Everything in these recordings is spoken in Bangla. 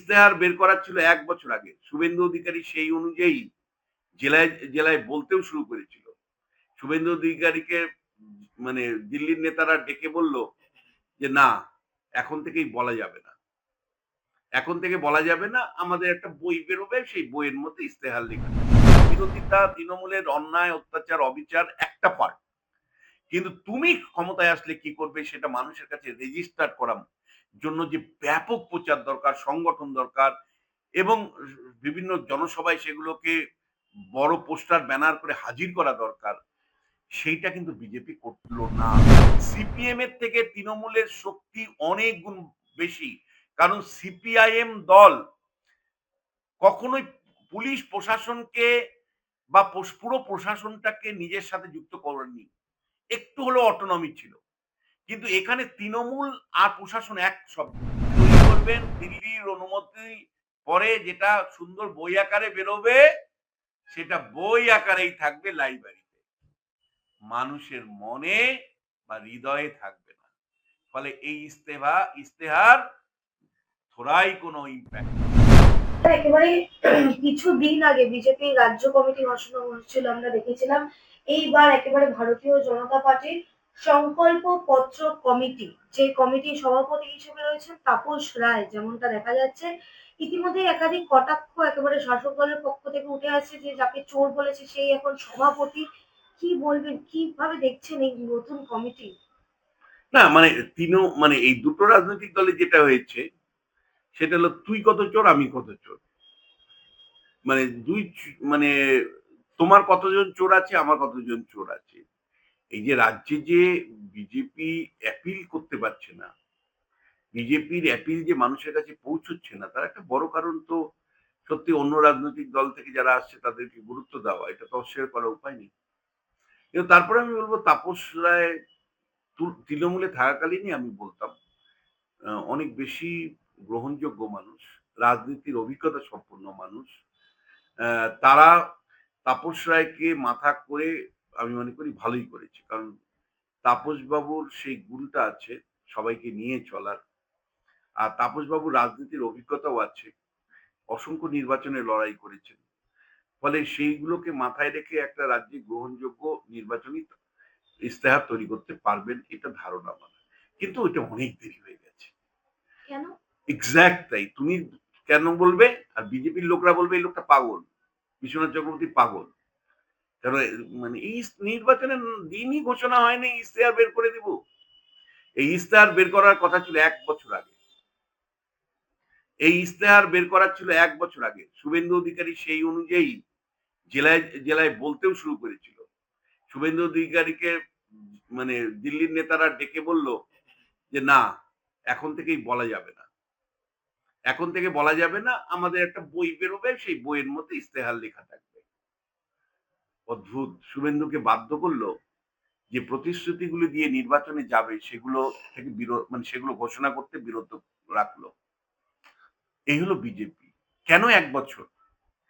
ইশতেহার বের করার ছিল ১ বছর আগে। শুভেন্দু অধিকারী সেই অনুযায়ী জেলায়, জেলায় বলতেও শুরু করেছিল। শুভেন্দু অধিকারীকে মানে দিল্লির নেতারা ডেকে বলল যে, "না, এখন থেকেই বলা যাবে না। এখন থেকে বলা যাবে না। আমাদের একটা বই বেরোবে, সেই বইয়ের মধ্যে ইশতেহার লেখা থাকবে। বিরোধিতা তৃণমূলের অন্যায়, অত্যাচার, অবিচার একটা পার্ট। কিন্তু তুমি ক্ষমতায় আসলে কি করবে সেটা মানুষের কাছে রেজিস্টার করার জন্য যে ব্যাপক প্রচার দরকার, সংগঠন দরকার এবং বিভিন্ন জনসভায় সেগুলোকে বড় পোস্টার ব্যানার করে হাজির করা দরকার। সেইটা কিন্তু বিজেপি করল না। সিপিএম এর থেকে তৃণমূলের শক্তি অনেক গুণ বেশি। কারণ সিপিআইএম দল কখনোই পুলিশ প্রশাসনকে বা পুরো প্রশাসনটাকে নিজের সাথে যুক্ত করেনি। একটু হলেও অটোনমি ছিল। কিন্তু এখানে তৃণমূল আর প্রশাসন এক শব্দ। তৈরি করবেন দিল্লির অনুমতি পরে যেটা সুন্দর বই আকারে বেরোবে, সেটা বই আকারেই থাকবে লাইব্রেরিতে। মানুষের মনে বা হৃদয়ে থাকবে না। ফলে এই ইশতেহার থোড়াই কোনো ইমপ্যাক্ট। একেবারে কিছুদিন আগে বিজেপি রাজ্য কমিটি ঘোষণা হচ্ছিল, আমরা দেখেছিলাম। এইবার একেবারে ভারতীয় জনতা পার্টির সংকল্প পত্র কমিটি, যে কমিটির সভাপতি হিসেবে রয়েছেন তাপস রায়, যেমনটা দেখা যাচ্ছে ইতিমধ্যে একাধিক কটাক্ষ একেবারে শাসক দলের পক্ষ থেকে উঠে আসছে যে যাকে চোর বলেছে সেই এখন সভাপতি। কি বলবেন, কিভাবে দেখছেন এই নতুন কমিটি? না মানে মানে এই দুটো রাজনৈতিক দলে যেটা হয়েছে সেটা হলো তুই কত চোর আমি কত চোর। মানে মানে তোমার কতজন চোর আছে আমার কতজন চোর আছে। এই যে রাজ্যে যে বিজেপি অ্যাপিল করতে পারছে না, বিজেপির অ্যাপিল যে মানুষের কাছে পৌঁছচ্ছে না, তার একটা বড় কারণ তো সত্যি অন্য রাজনৈতিক দল থেকে যারা আসছে তাদেরকে গুরুত্ব দেওয়া। এটা তো অস্বীকার করার উপায় নেই। কিন্তু তারপরে আমি বলব তাপস রায় তৃণমূলে থাকাকালীনই আমি বলতাম অনেক বেশি গ্রহণযোগ্য মানুষ, রাজনীতির অভিজ্ঞতা সম্পন্ন মানুষ। তারা তাপস রায়কে মাথা করে আমি মনে করি ভালোই করেছে। কারণ তাপসবাবুর সেই গুণটা আছে সবাইকে নিয়ে চলার। আর তাপসবাবুর রাজনীতির অভিজ্ঞতাও আছে। অসংখ্য নির্বাচনে লড়াই করেছেন। ফলে সেইগুলোকে মাথায় রেখে একটা রাজ্যে গ্রহণযোগ্য নির্বাচনী ইশতেহার তৈরি করতে পারবেন এটা ধারণা আমার। কিন্তু এটা অনেক দেরি হয়ে গেছে। কেন? এক্সাক্ট তাই। তুমি কেন বলবে? আর বিজেপির লোকরা বলবে এই লোকটা পাগল। বিশ্বনাথ চক্রবর্তী পাগল। কারণ মানে এই নির্বাচনের দিনই ঘোষণা হয়নি ইশতেহার বের করে দিব। এই ইশতেহার বের করার কথা ছিল ১ বছর আগে। এই ইশতেহার বের করার ছিল ১ বছর আগে। শুভেন্দু অধিকারী সেই অনুযায়ী জেলায়, জেলায় বলতেও শুরু করেছিল। শুভেন্দু অধিকারীকে মানে দিল্লির নেতারা ডেকে বলল যে, "না, এখন থেকেই বলা যাবে না। এখন থেকে বলা যাবে না। আমাদের একটা বই বেরোবে, সেই বইয়ের মধ্যে ইশতেহার লেখা থাকবে।" অদ্ভুত! শুভেন্দুকে বাধ্য করল যে প্রতিশ্রুতিগুলো দিয়ে নির্বাচনে যাবে সেগুলো থেকে মানে সেগুলো ঘোষণা করতে বিরত রাখলো। এই হলো বিজেপি। কেন ১ বছর?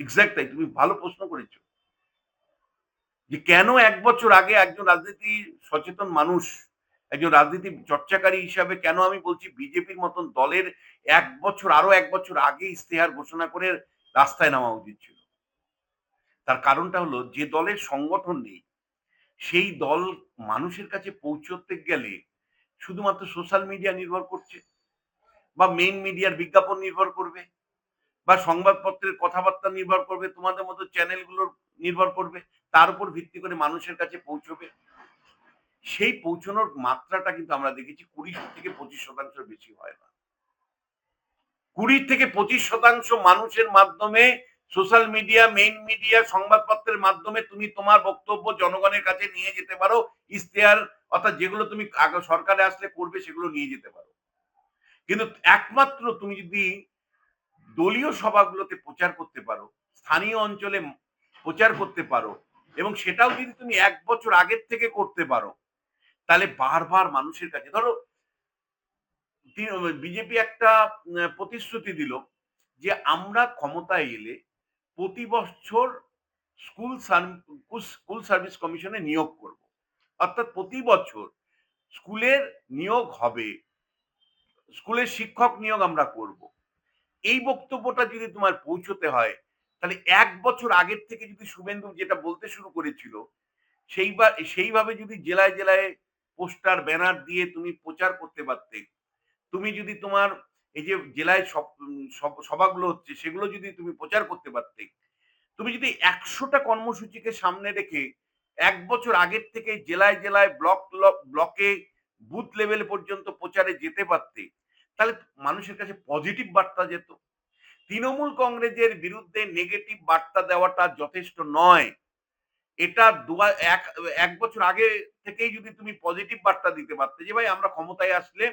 এক্সাক্ট তাই। তুমি ভালো প্রশ্ন করেছ। যে কেন ১ বছর আগে একজন রাজনীতি সচেতন মানুষ, একজন রাজনীতি চর্চাকারী হিসাবে কেন আমি বলছি বিজেপির মতন দলের ১ বছর আরো ১ বছর আগে ইশতেহার ঘোষণা করে রাস্তায় নামা উচিত ছিল। তার কারণটা হলো যে দলের সংগঠন নেই, সেই দল মানুষের কাছে পৌঁছতে গেলে শুধুমাত্র সোশ্যাল মিডিয়া নির্ভর করছে বা মেইন মিডিয়ার বিজ্ঞাপন নির্ভর করবে বা সংবাদপত্রের কথাবার্তা নির্ভর করবে, তোমাদের মতো চ্যানেলগুলোর নির্ভর করবে। তার উপর ভিত্তি করে মানুষের কাছে পৌঁছবে। সেই পৌঁছানোর মাত্রাটা কিন্তু আমরা দেখেছি ২০ থেকে ২৫% বেশি হয় না। ২০ থেকে ২৫% মানুষের মাধ্যমে সোশ্যাল মিডিয়া, মেইন মিডিয়া, সংবাদপত্রের মাধ্যমে তুমি তোমার বক্তব্য জনগণের কাছে নিয়ে যেতে পারো। ইশতেহার অর্থাৎ যেগুলো তুমি সরকারে আসলে করবে সেগুলো নিয়ে যেতে পারো। কিন্তু একমাত্র তুমি যদি দলীয় সভাগুলোতে প্রচার করতে পারো, স্থানীয় অঞ্চলে প্রচার করতে পারো এবং সেটাও যদি তুমি ১ বছর আগের থেকে করতে পারো, তাহলে বারবার মানুষের কাছে ধরো বিজেপি একটা প্রতিশ্রুতি দিল যে আমরা ক্ষমতায় এলে প্রতি বছর স্কুল সার্ভিস কমিশনে নিয়োগ করব। অর্থাৎ প্রতি বছর স্কুলের নিয়োগ হবে, স্কুলের শিক্ষক নিয়োগ আমরা করব। এই বক্তব্যটা যদি তোমার পৌঁছতে হয়, তাহলে ১ বছর আগের থেকে যদি শুভেন্দু যেটা বলতে শুরু করেছিল, সেইভাবে যদি জেলায়, জেলায় পোস্টার, ব্যানার দিয়ে তুমি প্রচার করতে পারতে, তুমি যদি তোমার এই যে জেলায় সভাগুলো হচ্ছে সেগুলো যদি তুমি প্রচার করতে পারতে, তুমি যদি ১০০ টা কর্মসূচিকে সামনে রেখে ১ বছর আগের থেকে জেলায়, জেলায় ব্লকে বুথ লেভেল পর্যন্ত প্রচারে যেতে পারতে, তাহলে মানুষের কাছে পজিটিভ বার্তা যেত। তৃণমূল কংগ্রেসের বিরুদ্ধে নেগেটিভ বার্তা দেওয়াটা যথেষ্ট নয়। এটা ১ বছর আগে থেকেই যদি তুমি পজিটিভ বার্তা দিতে পারতে যে ভাই আমরা ক্ষমতায় আসলে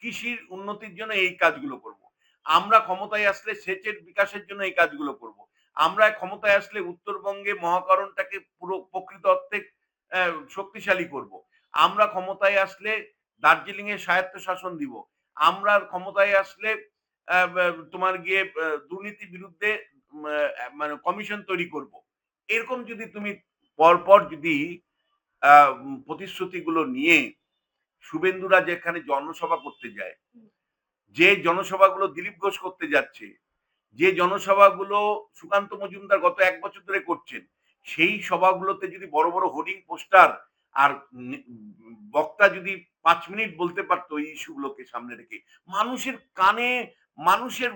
কৃষির উন্নতির জন্য এই কাজগুলো করব। আমরা ক্ষমতায় আসলে সেচের বিকাশের জন্য এই কাজগুলো করব। আমরা ক্ষমতায় আসলে উত্তরবঙ্গে মহাকরণটাকে পুরো প্রকৃত অর্থে শক্তিশালী করব। আমরা ক্ষমতায় আসলে দার্জিলিং এ স্বায়ত্তশাসন দিব। আমরা ক্ষমতায় আসলে তোমার গিয়ে দুর্নীতির বিরুদ্ধে মানে কমিশন তৈরি করব। এরকম যদি তুমি পরপর যদি প্রতিশ্রুতিগুলো নিয়ে শুভেন্দুরা যেখানে জনসভা করতে যায়, যে জনসভাগুলো দিলীপ ঘোষ করতে যাচ্ছে, যে জনসভাগুলো সুকান্ত মজুমদার গত ১ বছর ধরে করছেন, সেই সভাগুলোতে যদি বড়, বড় হোর্ডিং পোস্টার আর বক্তা যদি ৫ মিনিট বলতে পারতো এই ইস্যুগুলোকে সামনে রেখে, মানুষের কানে, মানুষের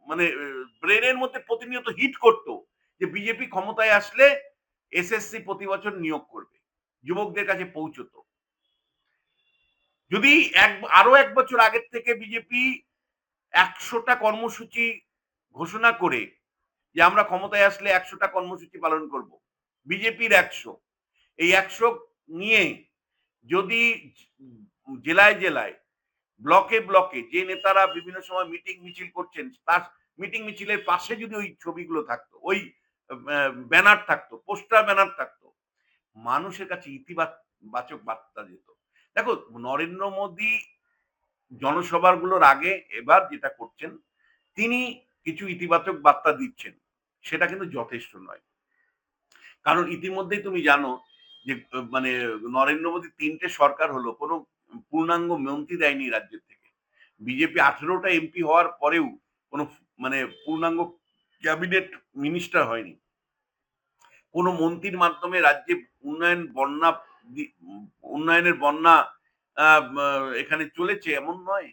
মানে ব্রেনের মধ্যে প্রতিনিয়ত হিট করতো যে বিজেপি ক্ষমতায় আসলে এসএসসি প্রতি বছর নিয়োগ করবে। যুবকদের কাছে পৌঁছতো। যদি আরো ১ বছর আগের থেকে বিজেপি ১০০ টা কর্মসূচি ঘোষণা করে যে আমরা ক্ষমতায় আসলে ১০০ টা কর্মসূচি পালন করব। বিজেপির ১০০। এই ১০০ নিয়ে যদি জেলায়, জেলায়, ব্লকে, ব্লকে যে নেতারা বিভিন্ন সময় মিটিং মিছিল করছেন, তার মিটিং মিছিলের পাশে যদি ওই ছবিগুলো থাকতো, ওই ব্যানার থাকতো, পোস্টার ব্যানার থাকতো, মানুষের কাছে ইতিবাচক বার্তা যেত। দেখো নরেন্দ্র মোদী জনসভাগুলোর আগে এবার যেটা করছেন, তিনি কিছু ইতিবাচক বার্তা দিচ্ছেন। সেটা কিন্তু যথেষ্ট নয়। কারণ ইতিমধ্যেই তুমি জানো যে মানে নরেন্দ্র মোদী ৩ টে সরকার হলো, কোনো পূর্ণাঙ্গ মন্ত্রী দেয়নি রাজ্যের থেকে। বিজেপি ১৮ টা এমপি হওয়ার পরেও কোনো মানে পূর্ণাঙ্গ ক্যাবিনেট মিনিস্টার হয়নি। কোনো মন্ত্রীর মাধ্যমে রাজ্যে উন্নয়নের বন্যা এখানে চলেছে এমন নয়।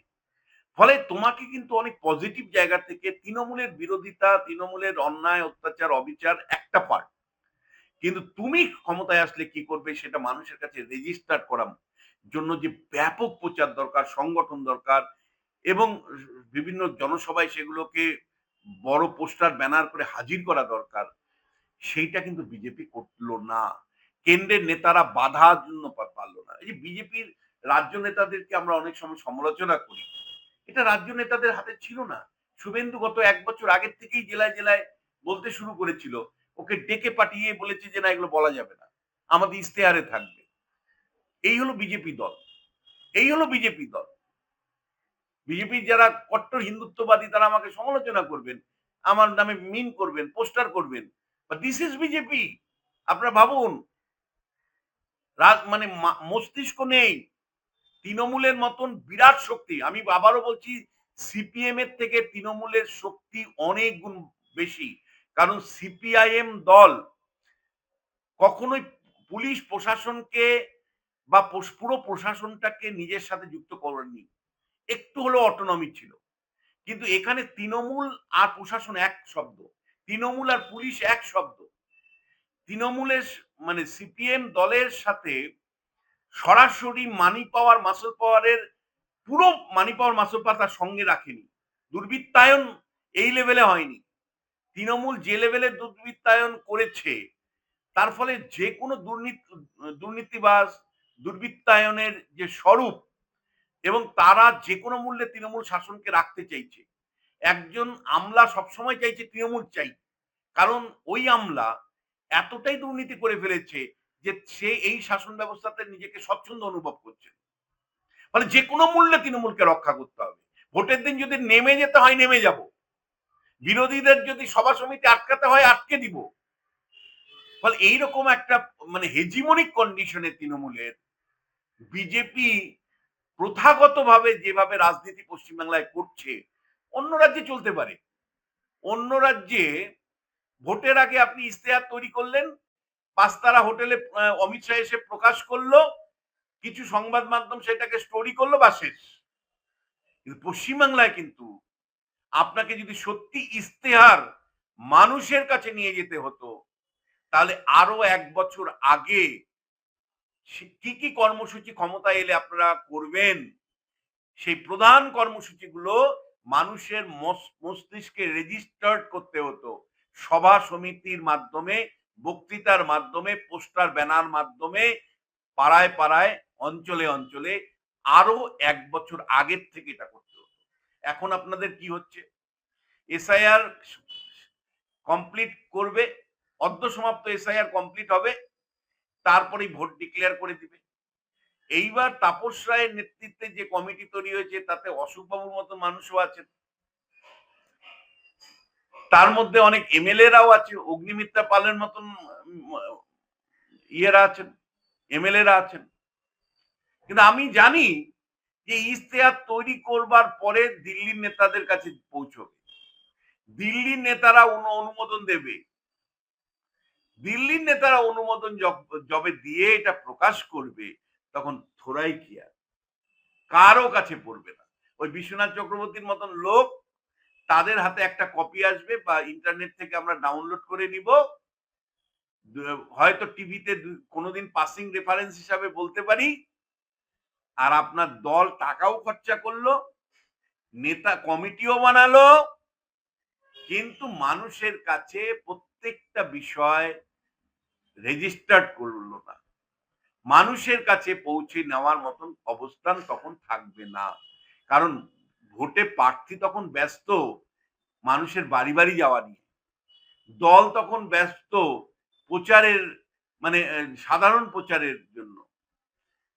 ফলে তোমাকে কিন্তু অনেক পজিটিভ জায়গা থেকে তৃণমূলের বিরোধিতা, তৃণমূলের অন্যায়, অত্যাচার, অবিচার একটা পার্ট। কিন্তু তুমি ক্ষমতায় আসলে কি করবে সেটা মানুষের কাছে রেজিস্টার করার জন্য যে ব্যাপক প্রচার দরকার, সংগঠন দরকার এবং বিভিন্ন জনসভায় সেগুলোকে বড় পোস্টার ব্যানার করে হাজির করা দরকার। সেইটা কিন্তু বিজেপি করলো না। কেন্দ্রের নেতারা বাধার জন্য পারলো না। এই যে বিজেপির রাজ্য নেতাদেরকে আমরা অনেক সময় সমালোচনা করি। এটা রাজ্য নেতাদের হাতে ছিল না। শুভেন্দু গত ১ বছর আগের থেকেই জেলায়, জেলায় বলতে শুরু করেছিল। ওকে ডেকে পাঠিয়ে বলেছে যে না এগুলো বলা যাবে না। আমাদের ইশতেহারে থাকবে। এই হলো বিজেপি দল। এই হলো বিজেপি দল। বিজেপির যারা কট্টর হিন্দুত্ববাদী তারা আমাকে সমালোচনা করবেন। আমার নামে মিন করবেন, পোস্টার করবেন। But this is BJP. আপনারা ভাবুন, মানে মস্তিষ্ক নেই। তৃণমূলের মতন বিরাট শক্তি, আমি আবারও বলছি, সিপিএম এর থেকে তৃণমূলের শক্তি অনেক গুণ বেশি। কারণ সিপিআইএম দল কখনোই পুলিশ প্রশাসনকে বা পুরো প্রশাসনটাকে নিজের সাথে যুক্ত করেনি। একটু হলেও অটোনমি ছিল। কিন্তু এখানে তৃণমূল আর প্রশাসন এক শব্দ, তৃণমূল আর পুলিশ এক শব্দ। তৃণমূলের মানে সিপিএম দলের সাথে সরাসরি মানি পাওয়ার, মাসল পাওয়ারের পুরো মানি পাওয়ার, মাসল পাওয়ার তার সঙ্গে রাখেনি। দুর্বৃত্তায়ন এই লেভেলে হয়নি। তৃণমূল যে লেভেলে দুর্বৃত্তায়ন করেছে, তার ফলে যে কোনো দুর্নীতিবাজ, দুর্বৃত্তায়নের যে স্বরূপ, এবং তারা যে কোনো মূল্যে তৃণমূল শাসনকে রাখতে চাইছে। একজন আমলা সবসময় চাইছে তৃণমূল চাই, কারণ ওই আমলা এতটাই দুর্নীতি করে ফেলেছে যে সে এই শাসন ব্যবস্থাতে নিজেকে স্বচ্ছন্দ অনুভব করছে। ফলে যে কোনো মূল্যে তৃণমূলকে রক্ষা করতে হবে। ভোটের দিন যদি নেমে যেতে হয় নেমে যাব, বিরোধীদের যদি সভা সমিতি আটকাতে হয় আটকে দিব। ফলে এইরকম একটা মানে হেজিমনিক কন্ডিশনে তৃণমূলের বিজেপি প্রথাগতভাবে যেভাবে রাজনীতি পশ্চিমবাংলায় করছে, অন্য রাজ্যে চলতে পারে। অন্য রাজ্যে ভোটের আগে আপনি ইশতেহার তৈরি করলেন, পাঁচতারা হোটেলে অমিত শাহ এসে প্রকাশ করলো, কিছু সংবাদ মাধ্যম সেটাকে স্টোরি করলো, বা শেষ। কিন্তু পশ্চিমবাংলায় কিন্তু আপনাকে যদি সত্যি ইশতেহার মানুষের কাছে নিয়ে যেতে হতো, তাহলে আরো ১ বছর আগে কি কি কর্মসূচি ক্ষমতায় এলে আপনারা করবেন, সেই প্রধান কর্মসূচিগুলো মানুষের মস্তিষ্কে রেজিস্টার্ড করতে হতো। সভা সমিতির মাধ্যমে, বক্তৃতার মাধ্যমে, পোস্টার ব্যানার মাধ্যমে, পাড়ায় পাড়ায়, অঞ্চলে অঞ্চলে আরো ১ বছর আগের থেকে এটা করতে হতো। এখন আপনাদের কি হচ্ছে, এসআইআর কমপ্লিট করবে, অর্ধসমাপ্ত এসআইআর কমপ্লিট হবে, তারপরেই ভোট ডিক্লেয়ার করে দিবে। এইবার তাপস রায়ের নেতৃত্বে যে কমিটি তৈরি হয়েছে তাতে অশোকবাবুর মতো মানুষও আছেন, তার মধ্যে অনেক এমএলএ রাও আছে, অগ্নিমিত্রা পালের মতন ইয়েরা আছেন, এমএলএ রা আছেন। কিন্তু আমি জানি যে ইশতেহার তৈরি করবার পরে দিল্লির নেতাদের কাছে পৌঁছবে, দিল্লির নেতারা অনুমোদন দেবে, দিল্লির নেতারা অনুমোদন যবে দিয়ে এটা প্রকাশ করবে, তখন থোড়াই কি আর কারো কাছে পড়বে না। ওই বিশ্বনাথ চক্রবর্তীর মতন লোক, তাদের হাতে একটা কপি আসবে বা ইন্টারনেট থেকে আমরা ডাউনলোড করে নিব, হয়তো টিভিতে কোনোদিন পাসিং রেফারেন্স হিসাবে বলতে পারি, আর আপনার দল টাকাও খরচা করলো, নেতা কমিটিও বানালো, কিন্তু মানুষের কাছে প্রত্যেকটা বিষয় রেজিস্টার্ড করলো না। মানুষের কাছে পৌঁছে নেওয়ার মতন অবস্থান তখন থাকবে না, কারণ ভোটে প্রার্থী তখন ব্যস্ত মানুষের বাড়ি বাড়ি যাওয়া নিয়ে, দল তখন ব্যস্ত প্রচারের, মানে সাধারণ প্রচারের জন্য।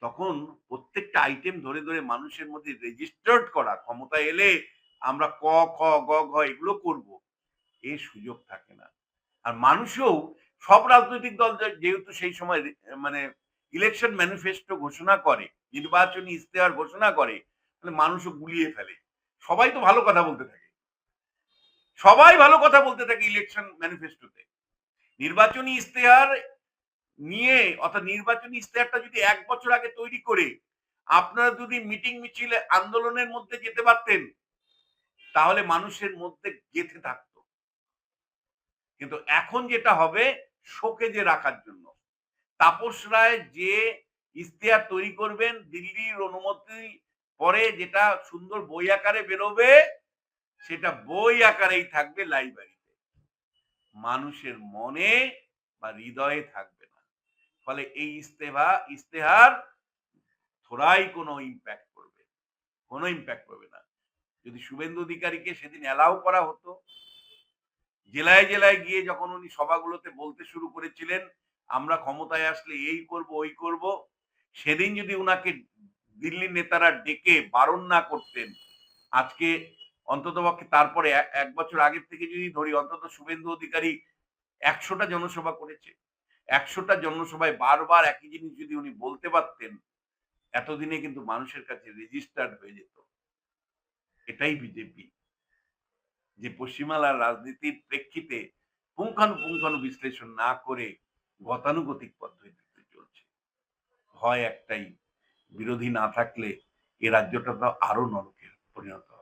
তখন প্রত্যেকটা আইটেম ধরে ধরে মানুষের মধ্যে রেজিস্টার্ড করা, ক্ষমতা এলে আমরা ক খ গ ঘ এগুলো করব, এই সুযোগ থাকে না। আর মানুষও, সব রাজনৈতিক দল যেহেতু সেই সময় মানে ইলেকশন ম্যানিফেস্টো ঘোষণা করে, নির্বাচনী ইশতেহার ঘোষণা করে, তাহলে মানুষও গুলিয়ে ফেলে। সবাই তো ভালো কথা বলতে থাকে, সবাই ভালো কথা বলতে থাকে ইলেকশন ম্যানিফেস্টোতে। নির্বাচনী ইশতেহার নিয়ে, অর্থাৎ নির্বাচনী ইশতেহারটা যদি ১ বছর আগে তৈরি করে আপনারা যদি মিটিং মিছিলে আন্দোলনের মধ্যে যেতে পারতেন, তাহলে মানুষের মধ্যে গেঁথে থাকতো। কিন্তু এখন যেটা হবে, শোকেজে রাখার জন্য তাপস রায় যে ইশতেহার তৈরি করবেন, দিল্লির অনুমতি পরে যেটা সুন্দর বই আকারে বেরোবে, সেটা বই আকারেই থাকবে লাইব্রেরিতে, মানুষের মনে বা হৃদয়ে থাকবে না। ফলে এই ইশতেহার থোড়াই কোনো ইম্প্যাক্ট করবে, কোনো ইম্প্যাক্ট করবে না। যদি শুভেন্দু অধিকারীকে সেদিন অ্যালাউ করা হতো, জেলায় জেলায় গিয়ে যখন উনি সভাগুলোতে বলতে শুরু করেছিলেন আমরা ক্ষমতায় আসলে এই করব ওই করব, সেদিন যদি উনাকে দিল্লির নেতারা ডেকে বারণ না করতেন, আজকে অন্ততপক্ষে তারপরে ১ বছর আগের থেকে যদি ধরি, অন্তত শুভেন্দু অধিকারী ১০০টা জনসভা করেছে, ১০০টা জনসভায় বারবার একই জিনিস যদি উনি বলতে পারতেন, এতদিনে কিন্তু মানুষের কাছে রেজিস্টার্ড হয়ে যেত। এটাই বিজেপি, যে পশ্চিমবাংলার রাজনীতির প্রেক্ষিতে পুঙ্খানুপুঙ্খানু বিশ্লেষণ না করে গতানুগতিক পদ্ধতিতে চলছে। ভয় একটাই, বিরোধী না থাকলে এ রাজ্যটা তো আরো নরকে পরিণত হবে।